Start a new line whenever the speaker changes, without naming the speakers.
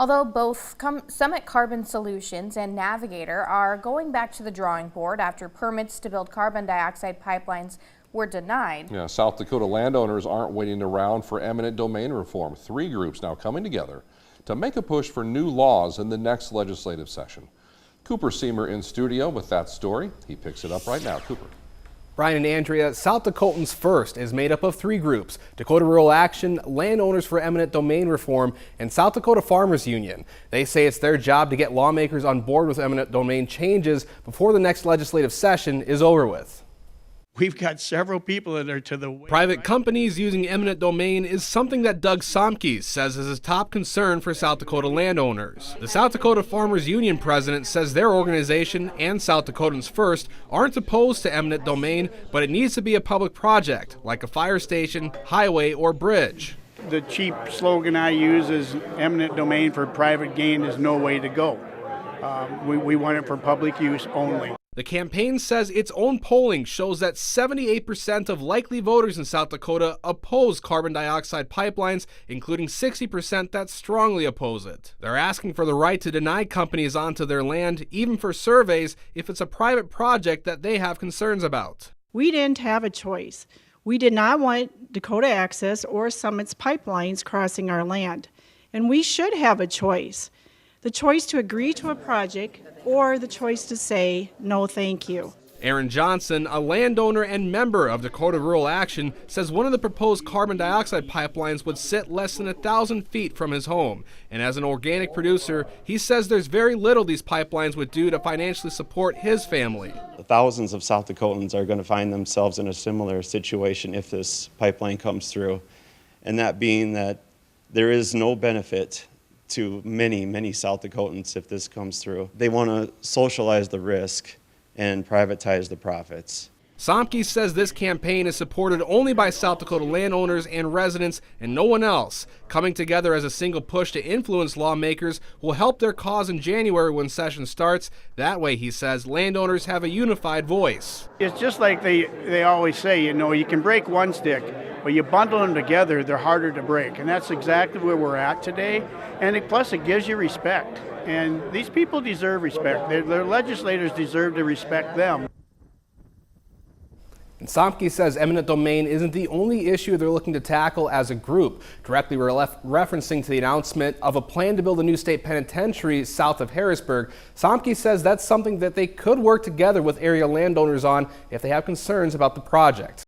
Although both Summit Carbon Solutions and Navigator are going back to the drawing board after permits to build carbon dioxide pipelines were denied.
Yeah, South Dakota landowners aren't waiting around for eminent domain reform. 3 groups now coming together to make a push for new laws in the next legislative session. Cooper Seamer in studio with that story. He picks it up right now. Cooper.
Brian and Andrea, South Dakotans First is made up of 3 groups: Dakota Rural Action, Landowners for Eminent Domain Reform, and South Dakota Farmers Union. They say it's their job to get lawmakers on board with eminent domain changes before the next legislative session is over with.
We've got several people that are to the way.
Private companies using eminent domain is something that Doug Somke says is his top concern for South Dakota landowners. The South Dakota Farmers Union president says their organization and South Dakotans First aren't opposed to eminent domain, but it needs to be a public project like a fire station, highway, or bridge.
The cheap slogan I use is eminent domain for private gain is no way to go. We want it for public use only.
The campaign says its own polling shows that 78% of likely voters in South Dakota oppose carbon dioxide pipelines, including 60% that strongly oppose it. They're asking for the right to deny companies onto their land, even for surveys, if it's a private project that they have concerns about.
We didn't have a choice. We did not want Dakota Access or Summit's pipelines crossing our land. And we should have a choice. The choice to agree to a project or the choice to say no thank you.
Aaron Johnson, a landowner and member of Dakota Rural Action, says one of the proposed carbon dioxide pipelines would sit less than 1,000 feet from his home. And as an organic producer, he says there's very little these pipelines would do to financially support his family.
Thousands of South Dakotans are going to find themselves in a similar situation if this pipeline comes through. And that being that there is no benefit to many South Dakotans if this comes through. They want to socialize the risk and privatize the profits.
Somke says this campaign is supported only by South Dakota landowners and residents and no one else. Coming together as a single push to influence lawmakers will help their cause in January when session starts. That way, he says, landowners have a unified voice.
It's just like they always say, you know, you can break one stick, but you bundle them together, they're harder to break. And that's exactly where we're at today. And plus, it gives you respect. And these people deserve respect. Their legislators deserve to respect them.
And Somke says eminent domain isn't the only issue they're looking to tackle as a group, directly referencing to the announcement of a plan to build a new state penitentiary south of Harrisburg. Somke says that's something that they could work together with area landowners on if they have concerns about the project.